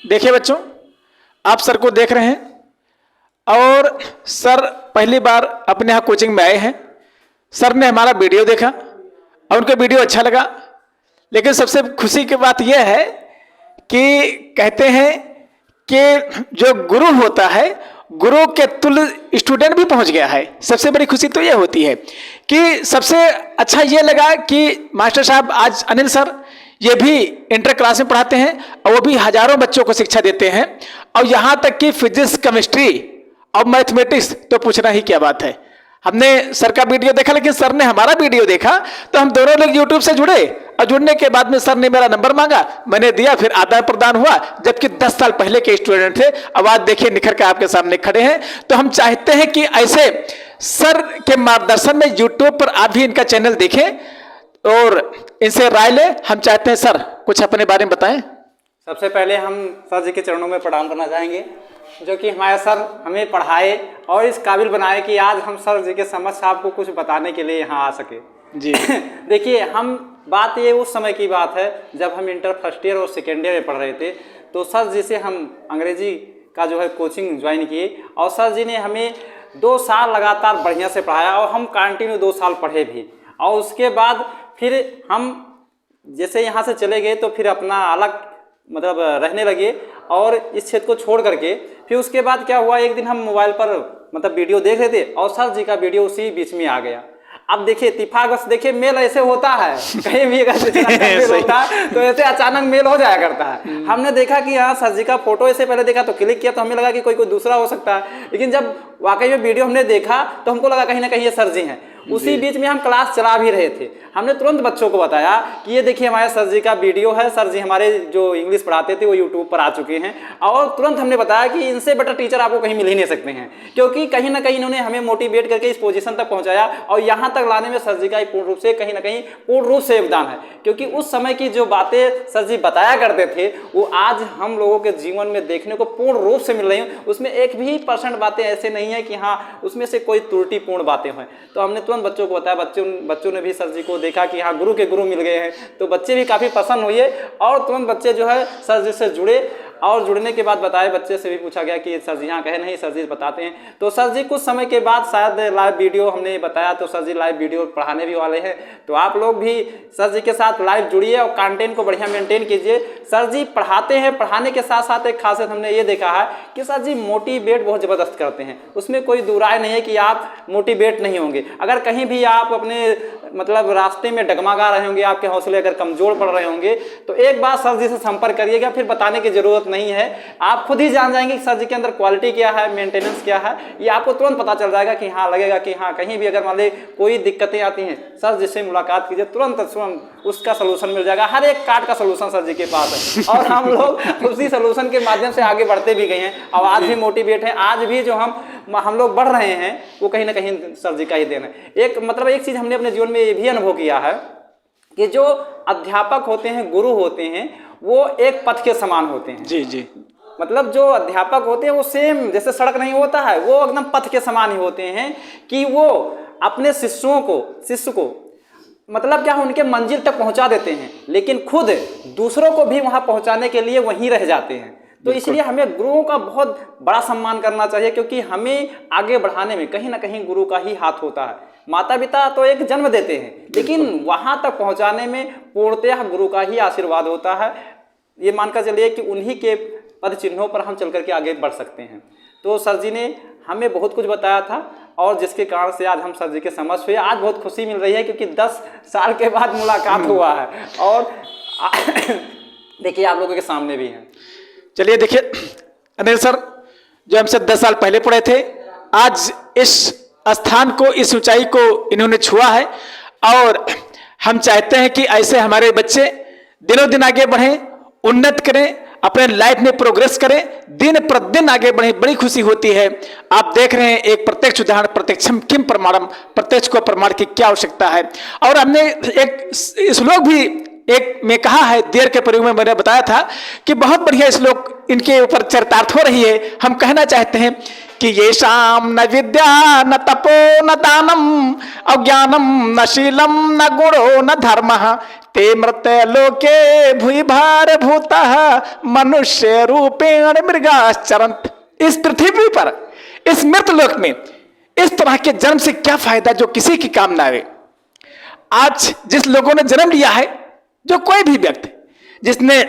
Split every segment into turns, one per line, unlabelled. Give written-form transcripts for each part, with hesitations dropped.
देखिए बच्चों, आप सर को देख रहे हैं और सर पहली बार अपने यहाँ कोचिंग में आए हैं। सर ने हमारा वीडियो देखा और उनको वीडियो अच्छा लगा, लेकिन सबसे खुशी की बात यह है कि कहते हैं कि जो गुरु होता है, गुरु के तुल्य स्टूडेंट भी पहुंच गया है। सबसे बड़ी खुशी तो यह होती है कि सबसे अच्छा यह लगा कि मास्टर साहब आज अनिल सर ये भी इंटर क्लास में पढ़ाते हैं और वो भी हजारों बच्चों को शिक्षा देते हैं, और यहाँ तक कि फिजिक्स, केमिस्ट्री और मैथमेटिक्स तो पूछना ही क्या बात है। हमने सर का वीडियो देखा, लेकिन सर ने हमारा वीडियो देखा तो हम दोनों लोग यूट्यूब से जुड़े, और जुड़ने के बाद में सर ने मेरा नंबर मांगा, मैंने दिया, फिर आदान प्रदान हुआ। जबकि 10 साल पहले के स्टूडेंट थे, अब आज देखिए निखर के आपके सामने खड़े हैं। तो हम चाहते हैं कि ऐसे सर के मार्गदर्शन में यूट्यूब पर आप भी इनका चैनल देखें और इनसे राय लें। हम चाहते हैं सर कुछ अपने बारे में बताएं।
सबसे पहले हम सर जी के चरणों में प्रणाम करना चाहेंगे, जो कि हमारे सर हमें पढ़ाए और इस काबिल बनाए कि आज हम सर जी के समक्ष आपको कुछ बताने के लिए यहाँ आ सके
जी।
देखिए, हम बात ये उस समय की बात है जब हम इंटर फर्स्ट ईयर और सेकेंड ईयर में पढ़ रहे थे। तो सर जी से हम अंग्रेजी का जो है कोचिंग ज्वाइन किए, और सर जी ने हमें 2 साल लगातार बढ़िया से पढ़ाया और हम कंटिन्यू 2 साल पढ़े भी। और उसके बाद फिर हम जैसे यहाँ से चले गए तो फिर अपना अलग मतलब रहने लगे और इस क्षेत्र को छोड़ करके। फिर उसके बाद क्या हुआ, एक दिन हम मोबाइल पर मतलब वीडियो देख रहे थे और सर जी का वीडियो उसी बीच में आ गया। अब देखिए इत्तेफाक, देखिए मेल ऐसे होता है, कहीं भी अगर मेल होता है तो ऐसे अचानक मेल हो जाया करता है। हमने देखा कि हाँ सर जी का फोटो ऐसे पहले देखा तो क्लिक किया, तो हमें लगा कि कोई दूसरा हो सकता है, लेकिन जब वाकई में वीडियो हमने देखा तो हमको लगा कहीं ना कहीं ये सर जी हैं। उसी बीच में हम क्लास चला भी रहे थे। हमने तुरंत बच्चों को बताया कि ये देखिए हमारे सर जी का वीडियो है, सर जी हमारे जो इंग्लिश पढ़ाते थे वो यूट्यूब पर आ चुके हैं। और तुरंत हमने बताया कि इनसे बेटर टीचर आपको कहीं मिल ही नहीं सकते हैं, क्योंकि कहीं ना कहीं इन्होंने हमें मोटिवेट करके इस पोजीशन तक पहुंचाया। और यहाँ तक लाने में सर जी का पूर्ण रूप से कहीं ना कहीं पूर्ण रूप से योगदान है, क्योंकि उस समय की जो बातें सर जी बताया करते थे वो आज हम लोगों के जीवन में देखने को पूर्ण रूप से मिल रही हैं। उसमें एक भी % बातें ऐसे नहीं है कि हाँ उसमें से कोई त्रुटिपूर्ण बातें हैं। तो हमने तुरंत बच्चों को बताया, बच्चों ने भी सर जी को देखा कि हाँ गुरु के गुरु मिल गए हैं, तो बच्चे भी काफ़ी पसंद हुए और तुरंत बच्चे जो है सर जी से जुड़े। और जुड़ने के बाद बताए, बच्चे से भी पूछा गया कि सर जी यहाँ कहे, नहीं सर जी बताते हैं। तो सर जी कुछ समय के बाद शायद लाइव वीडियो हमने बताया, तो सर जी लाइव वीडियो पढ़ाने भी वाले हैं। तो आप लोग भी सर जी के साथ लाइव जुड़िए और कंटेंट को बढ़िया मेंटेन कीजिए। सर जी पढ़ाते हैं, पढ़ाने के साथ साथ एक खासियत हमने ये देखा है कि सर जी मोटिवेट बहुत ज़बरदस्त करते हैं। उसमें कोई दुराय नहीं है कि आप मोटिवेट नहीं होंगे। अगर कहीं भी आप अपने मतलब रास्ते में डगमगा रहे होंगे, आपके हौसले अगर कमज़ोर पड़ रहे होंगे, तो एक बार सर जी से संपर्क करिएगा, फिर बताने की ज़रूरत नहीं है। आप खुद ही जान जाएंगे कि सर जी के अंदर क्वालिटी क्या है, मेंटेनेंस क्या है। ये आपको तुरंत पता चल जाएगा कि हाँ लगेगा कि हाँ कहीं भी अगर मान ली कोई दिक्कतें आती हैं, सर जी से मुलाकात कीजिए, तुरंत उसका सलूशन मिल जाएगा। हर एक कार्ड का सलूशन सर जी के पास है और हम लोग उसी सलूशन के माध्यम से आगे बढ़ते भी गए हैं और आज भी मोटिवेट हैं। आज भी जो हम लोग बढ़ रहे हैं वो कहीं ना कहीं सर जी का ही देन है। एक चीज़ हमने अपने जीवन में ये भी अनुभव किया है कि जो अध्यापक होते हैं, गुरु होते हैं, वो एक पथ के समान होते हैं।
जी जी।
मतलब जो अध्यापक होते हैं वो सेम जैसे सड़क नहीं होता है, वो एकदम पथ के समान ही होते हैं कि वो अपने शिष्य को मतलब क्या उनके मंजिल तक पहुंचा देते हैं, लेकिन खुद दूसरों को भी वहां पहुंचाने के लिए वहीं रह जाते हैं। तो इसलिए हमें गुरुओं का बहुत बड़ा सम्मान करना चाहिए, क्योंकि हमें आगे बढ़ाने में कहीं ना कहीं गुरु का ही हाथ होता है। माता पिता तो एक जन्म देते हैं, लेकिन वहां तक पहुंचाने में पूर्णतः गुरु का ही आशीर्वाद होता है। ये मानकर चलिए कि उन्हीं के पद चिन्हों पर हम चल करके आगे बढ़ सकते हैं। तो सर जी ने हमें बहुत कुछ बताया था और जिसके कारण से आज हम सर जी के समक्ष हुए। आज बहुत खुशी मिल रही है क्योंकि 10 साल के बाद मुलाकात हुआ है और देखिए आप लोगों के सामने भी हैं।
चलिए देखिए अनिल सर जो हमसे 10 साल पहले पढ़े थे, आज इस स्थान को, इस ऊंचाई को इन्होंने छुआ है और हम चाहते हैं कि ऐसे हमारे बच्चे दिनों दिन आगे बढ़ें, उन्नत करें, अपने लाइफ में प्रोग्रेस करें, दिन प्रतिदिन आगे बढ़ें। बड़ी खुशी होती है। आप देख रहे हैं एक प्रत्यक्ष उदाहरण, प्रत्यक्षम किम प्रमाणम, प्रत्यक्ष को प्रमाण की क्या आवश्यकता है। और हमने एक श्लोक भी एक में कहा है, देर के प्रयोग में मैंने बताया था कि बहुत बढ़िया श्लोक इनके ऊपर चरितार्थ हो रही है। हम कहना चाहते हैं कि ये शाम न विद्या न तपो न दानम अज्ञानम न शीलम न गुणो न धर्म ते मृत लोके भूि भार भूतः मनुष्य रूपेण मृगाश्चरन्त। इस पृथ्वी पर, इस मृत लोक में इस तरह के जन्म से क्या फायदा जो किसी की काम ना आवे। आज जिस लोगों ने जन्म लिया है, जो कोई भी व्यक्ति जिसने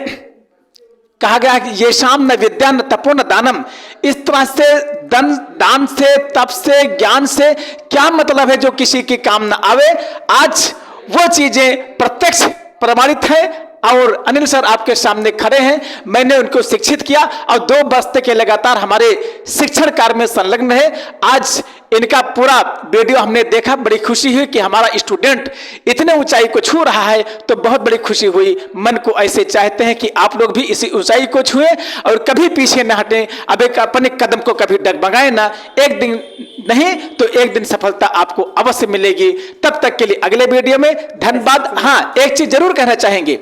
कहा गया कि ये शाम न विद्या न तपो न दानम, इस तरह से दान से, तप से, ज्ञान से क्या मतलब है जो किसी की काम न आवे। आज वो चीजें प्रत्यक्ष प्रमाणित है और अनिल सर आपके सामने खड़े हैं। मैंने उनको शिक्षित किया और 2 वर्ष तक के लगातार हमारे शिक्षण कार्य में संलग्न है। आज इनका पूरा वीडियो हमने देखा, बड़ी खुशी हुई कि हमारा स्टूडेंट इतने ऊंचाई को छू रहा है, तो बहुत बड़ी खुशी हुई। मन को ऐसे चाहते हैं कि आप लोग भी इसी ऊंचाई को छुए और कभी पीछे न हटें। अब एक अपने कदम को कभी डगमगाएं ना। एक दिन नहीं तो एक दिन सफलता आपको अवश्य मिलेगी। तब तक के लिए अगले वीडियो में धन्यवाद। हाँ, एक चीज जरूर कहना चाहेंगे,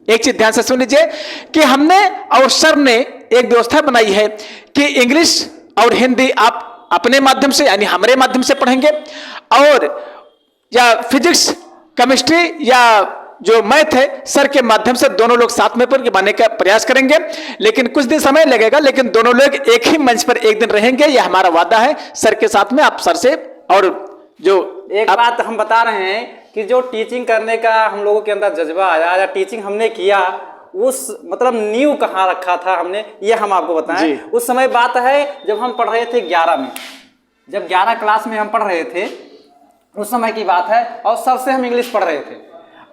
एक चीज ध्यान से सुन लीजिए कि हमने और सर ने एक व्यवस्था बनाई है कि इंग्लिश और हिंदी आप अपने माध्यम से यानी हमारे माध्यम से पढ़ेंगे, और या फिजिक्स, केमिस्ट्री या जो मैथ है सर के माध्यम से दोनों लोग साथ में पढ़ के का प्रयास करेंगे। लेकिन कुछ दिन समय लगेगा, लेकिन दोनों लोग एक ही मंच पर एक दिन रहेंगे, यह हमारा वादा है सर के साथ में। आप सर से और जो
एक बात हम बता रहे हैं कि जो टीचिंग करने का हम लोगों के अंदर जज्बा आया या टीचिंग हमने किया, उस मतलब नींव कहाँ रखा था हमने, ये हम आपको बताएं। उस समय बात है जब हम पढ़ रहे थे 11 में, जब 11 क्लास में हम पढ़ रहे थे, उस समय की बात है। और सर से हम इंग्लिश पढ़ रहे थे,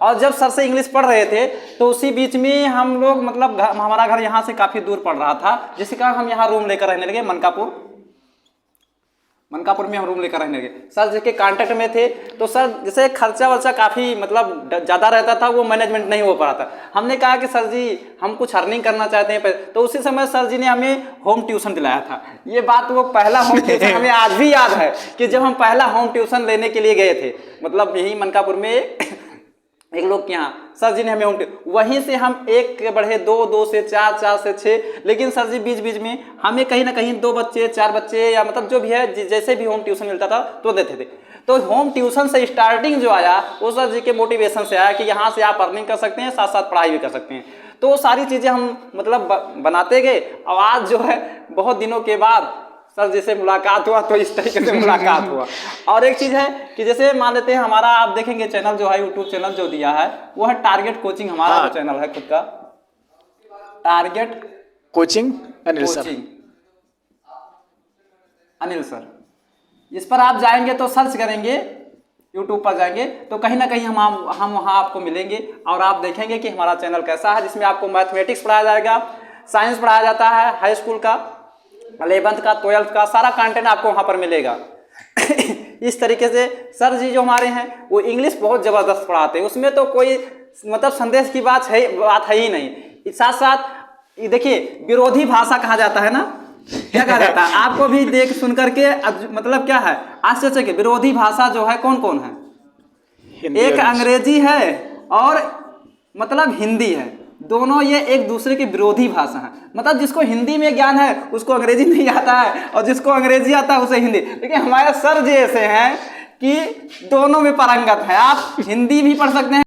और जब सर से इंग्लिश पढ़ रहे थे तो उसी बीच में हम लोग मतलब हमारा घर यहाँ से काफ़ी दूर पड़ रहा था, जिसके कारण हम यहाँ रूम लेकर रहने लगे। मनकापुर में हम रूम लेकर रहने लगे। सर जी के कांटेक्ट में थे, तो सर जैसे खर्चा वर्चा काफ़ी मतलब ज़्यादा रहता था, वो मैनेजमेंट नहीं हो पा रहा था। हमने कहा कि सर जी हम कुछ अर्निंग करना चाहते हैं, तो उसी समय सर जी ने हमें होम ट्यूशन दिलाया था। ये बात, वो पहला होम ट्यूशन हमें आज भी याद है कि जब हम पहला होम ट्यूशन लेने के लिए गए थे, मतलब यही मनकापुर में एक लोग के यहाँ, सर जी ने हमें वहीं से हम 1 के बढ़े 2, 2 से 4, 4 से 6, लेकिन सर जी बीच बीच में हमें कहीं ना कहीं 2 बच्चे 4 बच्चे या मतलब जो भी है जैसे भी होम ट्यूशन मिलता था तो देते थे। तो होम ट्यूशन से स्टार्टिंग जो आया वो सर जी के मोटिवेशन से आया कि यहाँ से आप अर्निंग कर सकते हैं, साथ साथ पढ़ाई भी कर सकते हैं। तो वो सारी चीज़ें हम मतलब बनाते गए। और आज जो है बहुत दिनों के बाद सर जैसे मुलाकात हुआ, तो इस तरीके से मुलाकात हुआ। और एक चीज़ है कि जैसे मान लेते हैं हमारा, आप देखेंगे चैनल जो है, यूट्यूब चैनल जो दिया है वो है टारगेट कोचिंग, हमारा जो चैनल है खुद का, टारगेट
कोचिंग अनिल सर। इस पर आप जाएंगे तो सर्च करेंगे, यूट्यूब पर जाएंगे तो कहीं ना कहीं हम वहाँ आपको मिलेंगे, और आप देखेंगे कि हमारा चैनल कैसा है, जिसमें आपको मैथमेटिक्स पढ़ाया जाएगा, साइंस पढ़ाया जाता है, हाई स्कूल का, 11th का, 12th का सारा कंटेंट आपको वहाँ पर मिलेगा। इस तरीके से सर जी जो हमारे हैं वो इंग्लिश बहुत ज़बरदस्त पढ़ाते हैं, उसमें तो कोई मतलब संदेश की बात है ही नहीं। साथ साथ देखिए विरोधी भाषा कहा जाता है ना, क्या कहा जाता है आपको भी देख सुन करके मतलब क्या है आश्चर्य के विरोधी भाषा जो है कौन कौन है, एक अंग्रेजी है और मतलब हिंदी है, दोनों ये एक दूसरे के विरोधी भाषा है। मतलब जिसको हिंदी में ज्ञान है उसको अंग्रेजी नहीं आता है, और जिसको अंग्रेजी आता है उसे हिंदी। लेकिन हमारे सर जी ऐसे हैं कि दोनों में पारंगत है, आप हिंदी भी पढ़ सकते हैं